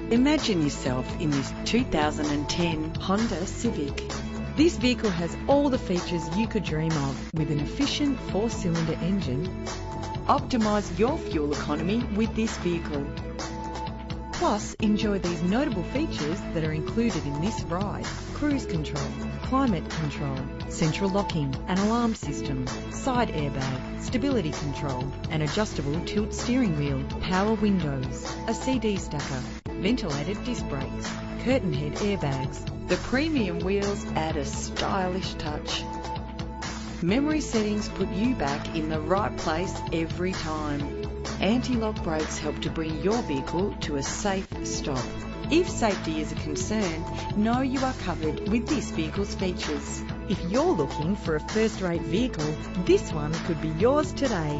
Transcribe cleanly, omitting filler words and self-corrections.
Imagine yourself in this 2010 Honda Civic. This vehicle has all the features you could dream of with an efficient 4-cylinder engine. Optimise your fuel economy with this vehicle. Plus, enjoy these notable features that are included in this ride: cruise control, climate control, central locking, an alarm system, side airbag, stability control, an adjustable tilt steering wheel, power windows, a CD stacker, ventilated disc brakes, curtain head airbags. The premium wheels add a stylish touch. Memory settings put you back in the right place every time. Anti-lock brakes help to bring your vehicle to a safe stop. If safety is a concern, know you are covered with this vehicle's features. If you're looking for a first-rate vehicle, this one could be yours today.